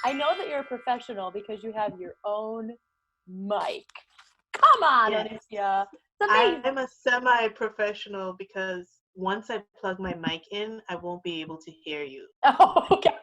I know that you're a professional because you have your own mic. Come on, Yes. Onicia. It's amazing. I'm a semi-professional because once I plug my mic in, I won't be able to hear you. Oh, okay.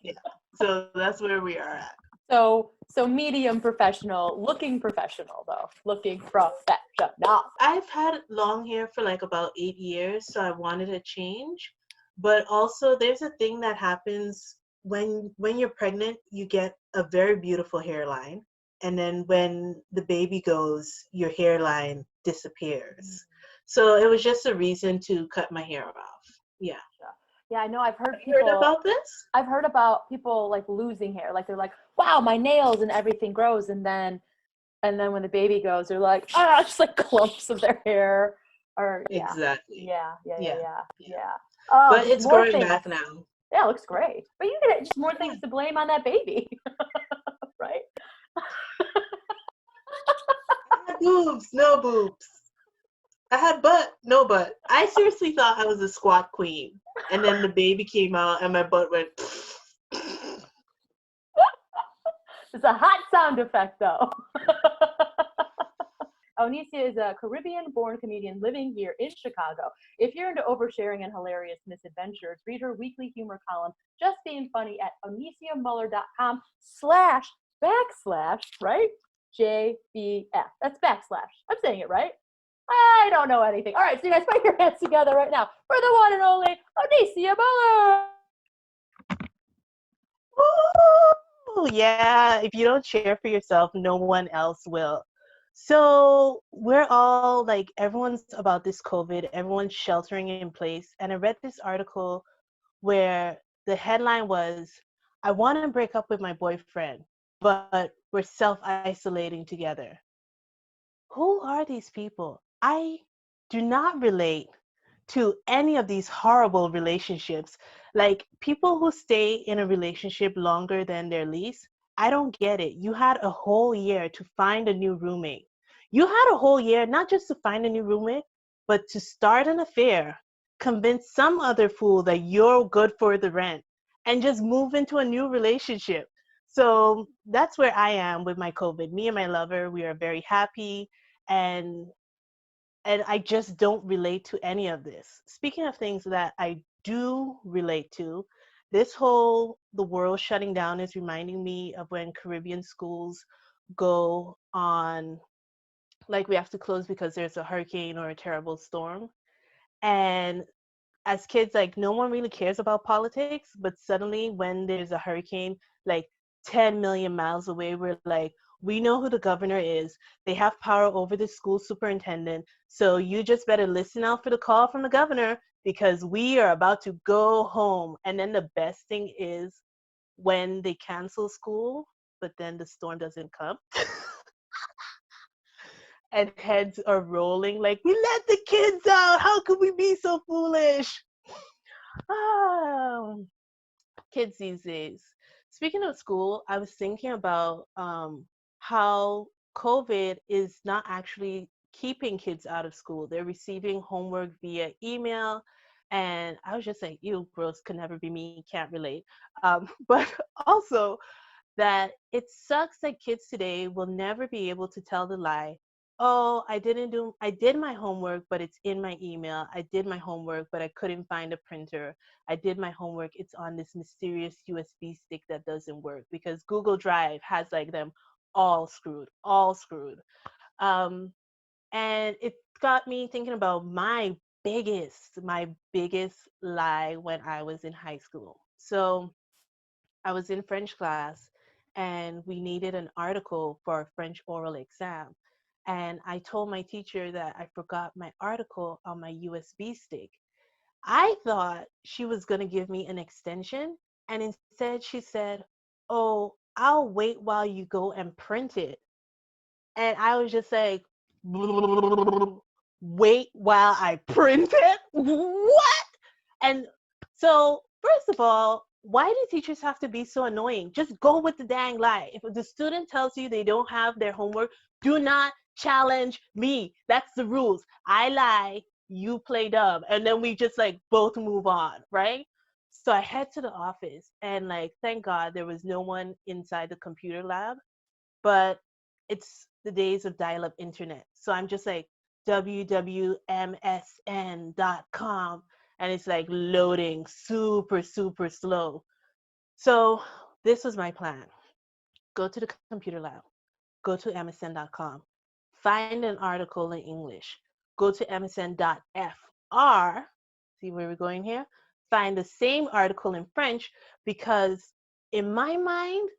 Yeah. So that's where we are at. So medium professional, looking professional though, looking professional. I've had long hair for like about 8 years, so I wanted a change. But also, there's a thing that happens when you're pregnant, you get a very beautiful hairline, and then when the baby goes, your hairline disappears. So it was just a reason to cut my hair off. Yeah. Yeah, I know. I've heard Have you heard people. about this? I've heard about people like losing hair. Like they're like, wow, my nails and everything grows, and then when the baby goes, they're like, just like clumps of their hair. Or Exactly. yeah. Oh, But just it's more growing things. back now. Yeah, it looks great. But you get just more things to blame on that baby, right? I had boobs, no boobs. I had butt, no butt. I seriously thought I was a squat queen. And then the baby came out and my butt went. It's a hot sound effect, though. Onicia is a Caribbean-born comedian living here in Chicago. If you're into oversharing and hilarious misadventures, read her weekly humor column, Just Being Funny, at oniciamuller.com/, right? JBF. That's backslash. I'm saying it right. I don't know anything. All right, so you guys put your hands together right now for the one and only Onicia Muller. Ooh, yeah, if you don't cheer for yourself, no one else will. So we're all like, everyone's about this COVID, everyone's sheltering in place. And I read this article where the headline was, I want to break up with my boyfriend, but we're self-isolating together. Who are these people? I do not relate to any of these horrible relationships. Like people who stay in a relationship longer than their lease, I don't get it. You had a whole year to find a new roommate. You had a whole year not just to find a new roommate, but to start an affair, convince some other fool that you're good for the rent, and just move into a new relationship. So that's where I am with my COVID. Me and my lover, we are very happy, and I just don't relate to any of this. Speaking of things that I do relate to, this whole the world shutting down is reminding me of when Caribbean schools go on, like we have to close because there's a hurricane or a terrible storm. And as kids, like no one really cares about politics, but suddenly when there's a hurricane, like 10 million miles away, we're like, we know who the governor is. They have power over the school superintendent. So you just better listen out for the call from the governor because we are about to go home. And then the best thing is when they cancel school, but then the storm doesn't come. And heads are rolling like, we let the kids out. How could we be so foolish? Oh, kids these days. Speaking of school, I was thinking about how COVID is not actually keeping kids out of school. They're receiving homework via email. And I was just like, ew, gross, could never be me, can't relate. But also that it sucks that kids today will never be able to tell the lie. Oh, I did my homework, but it's in my email. I did my homework, but I couldn't find a printer. I did my homework, it's on this mysterious USB stick that doesn't work because Google Drive has like them all screwed, all screwed. Um, and it got me thinking about my biggest lie when I was in high school. So I was in French class and we needed an article for a French oral exam. And I told my teacher that I forgot my article on my USB stick. I thought she was going to give me an extension. And instead, she said, oh, I'll wait while you go and print it. And I was just like, wait while I print it? What? And so, first of all, why do teachers have to be so annoying? Just go with the dang lie. If the student tells you they don't have their homework, do not challenge me. That's the rules. I lie, you play dumb. And then we just like both move on, right? So I head to the office and like thank God there was no one inside the computer lab, but it's the days of dial-up internet. So I'm just like wwmsn.com and it's like loading super super slow. So this was my plan. Go to the computer lab, go to msn.com, find an article in English, go to msn.fr, see where we're going here, find the same article in French because in my mind,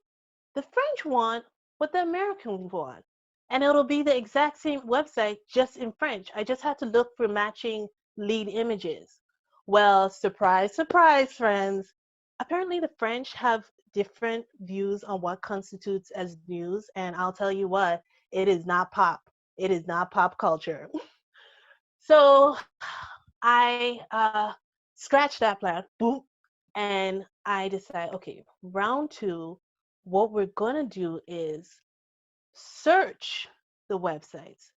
the French want what the Americans want. And it'll be the exact same website just in French. I just had to look for matching lead images. Well, surprise, surprise, friends. Apparently, the French have different views on what constitutes as news. And I'll tell you what, it is not pop. It is not pop culture. So I scratched that plan, boom, and I decided, okay, round two, what we're gonna do is search the websites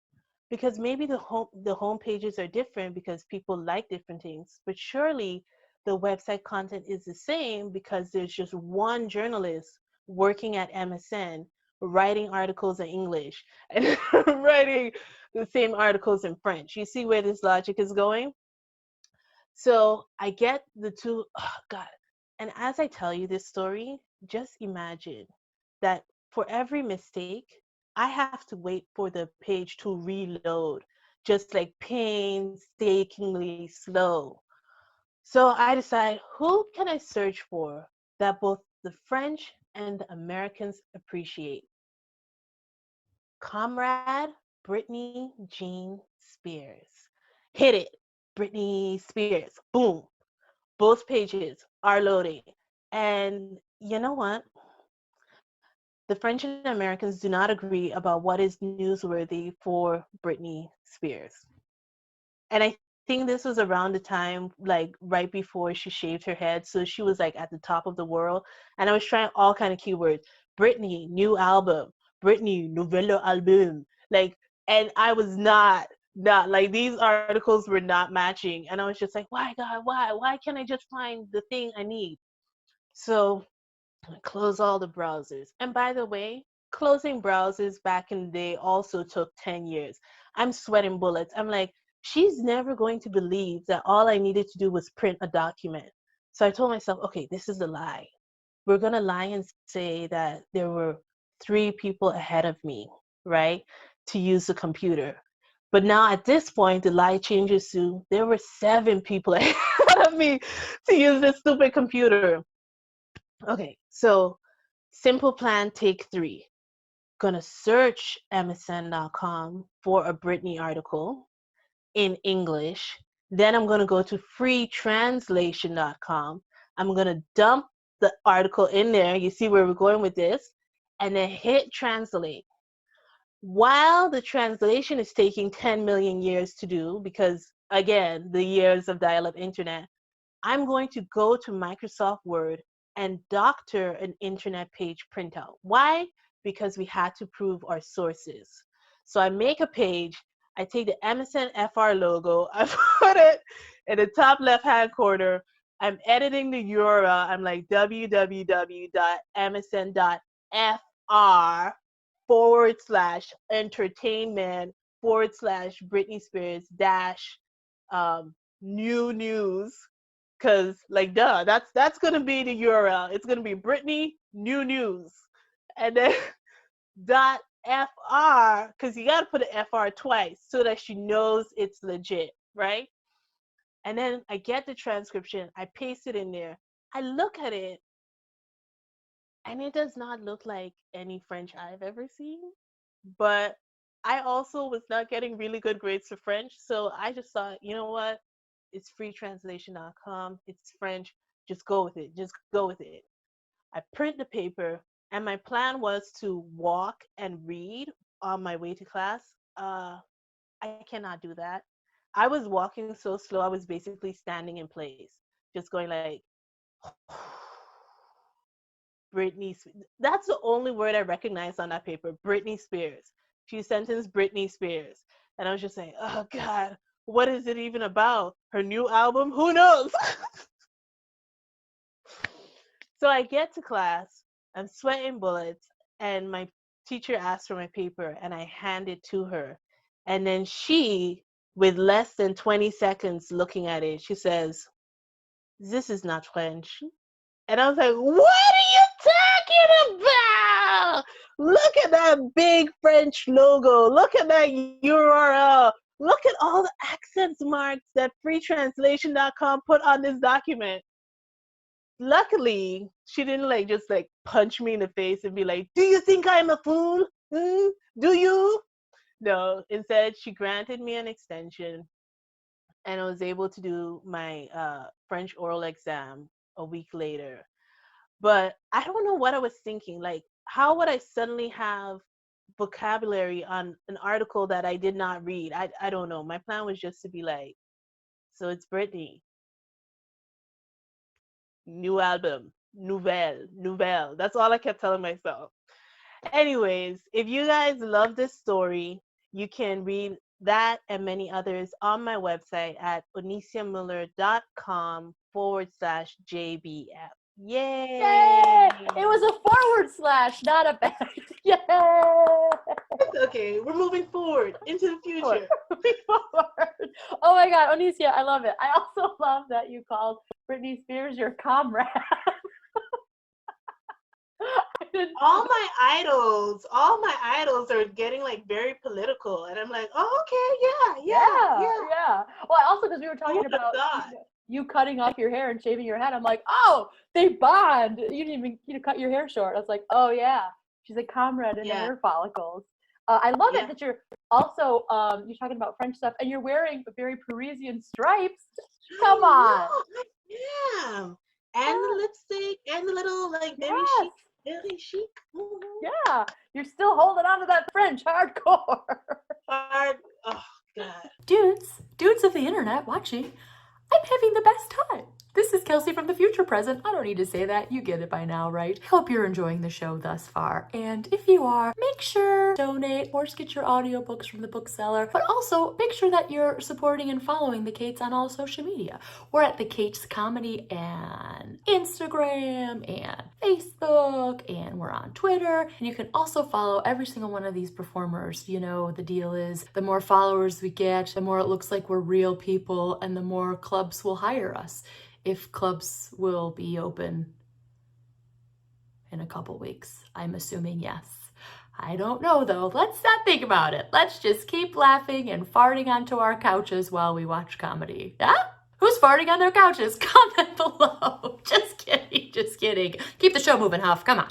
because maybe the home pages are different because people like different things, but surely the website content is the same because there's just one journalist working at MSN writing articles in English and writing the same articles in French. You see where this logic is going? So I get the two, oh God. And as I tell you this story, just imagine that for every mistake, I have to wait for the page to reload, just like painstakingly slow. So I decide, who can I search for that both the French and the Americans appreciate? Comrade Britney Jean Spears. Hit it, Britney Spears. Boom. Both pages are loading. And you know what? The French and Americans do not agree about what is newsworthy for Britney Spears. And I think this was around the time, like right before she shaved her head. So she was like at the top of the world. And I was trying all kind of keywords. Britney, new album. Britney, novello album. Like, and I was not like these articles were not matching. And I was just like, why God, why? Why can't I just find the thing I need? So close all the browsers. And by the way, closing browsers back in the day also took 10 years. I'm sweating bullets. I'm like, she's never going to believe that all I needed to do was print a document. So I told myself, okay, this is a lie. We're going to lie and say that there were 3 people ahead of me, right, to use the computer. But now at this point, the lie changes to there were 7 people ahead of me to use this stupid computer. Okay, so simple plan take 3. Gonna search msn.com for a Britney article in English. Then I'm gonna go to freetranslation.com. I'm gonna dump the article in there. You see where we're going with this, and then hit translate. While the translation is taking 10 million years to do, because again, the years of dial-up internet, I'm going to go to Microsoft Word and doctor an internet page printout. Why? Because we had to prove our sources. So I make a page, I take the MSN FR logo, I put it in the top left-hand corner. I'm editing the URL. I'm like www.msn.fr/entertainment/Britney Spears dash new news, because like duh, that's gonna be the URL. It's gonna be Britney new news, and then dot fr, because you gotta put an fr twice so that she knows it's legit, right? And then I get the transcription, I paste it in there, I look at it, and it does not look like any French I've ever seen. But I also was not getting really good grades for French, so I just thought, you know what? It's freetranslation.com. It's French. Just go with it. Just go with it. I print the paper, and my plan was to walk and read on my way to class. I cannot do that. I was walking so slow, I was basically standing in place, just going like, Britney. That's the only word I recognized on that paper. Britney Spears. Few sentence Britney Spears. And I was just saying, oh God, what is it even about? Her new album? Who knows? So I get to class, I'm sweating bullets, and my teacher asks for my paper, and I hand it to her. And then she, with less than 20 seconds looking at it, she says, "This is not French." And I was like, "What are you talking about? Look at that big French logo. Look at that URL. Look at all the accent marks that freetranslation.com put on this document." Luckily, she didn't just punch me in the face and be like, "Do you think I'm a fool? Do you?" No, instead, she granted me an extension, and I was able to do my French oral exam a week later. But I don't know what I was thinking. Like, how would I suddenly have vocabulary on an article that I did not read? I don't know. My plan was just to be like, "So it's Britney. New album. Nouvelle. That's all I kept telling myself. Anyways, if you guys love this story, you can read that and many others on my website at onisiamuller.com/JBF. Yay! Yay! It was a forward slash, not a back. Yay! Okay, we're moving forward into the future. Forward. Oh my God, Onisia, I love it. I also love that you called Britney Spears your comrade. all my idols are getting very political, and I'm like, "Oh, okay, yeah. Well, also because we were talking about you cutting off your hair and shaving your head, I'm like, oh, they bond. You didn't even cut your hair short. I was like, oh yeah, she's a comrade in the hair follicles. I love it that you're also you're talking about French stuff and you're wearing very Parisian stripes. Come on. Yeah, and the lipstick and the little very chic. Very chic. Mm-hmm. Yeah, you're still holding on to that French hardcore. Oh God. Dudes of the internet watching, I'm having the best time. This is Kelsey from the future present. I don't need to say that. You get it by now, right? Hope you're enjoying the show thus far. And if you are, make sure donate or get your audiobooks from the bookseller. But also make sure that you're supporting and following the Kates on all social media. We're at the Kates Comedy and Instagram and Facebook, and we're on Twitter. And you can also follow every single one of these performers. You know, the deal is the more followers we get, the more it looks like we're real people, and the more clubs will hire us. If clubs will be open in a couple weeks. I'm assuming yes. I don't know though. Let's not think about it. Let's just keep laughing and farting onto our couches while we watch comedy. Yeah? Who's farting on their couches? Comment below. Just kidding. Keep the show moving, Huff. Come on.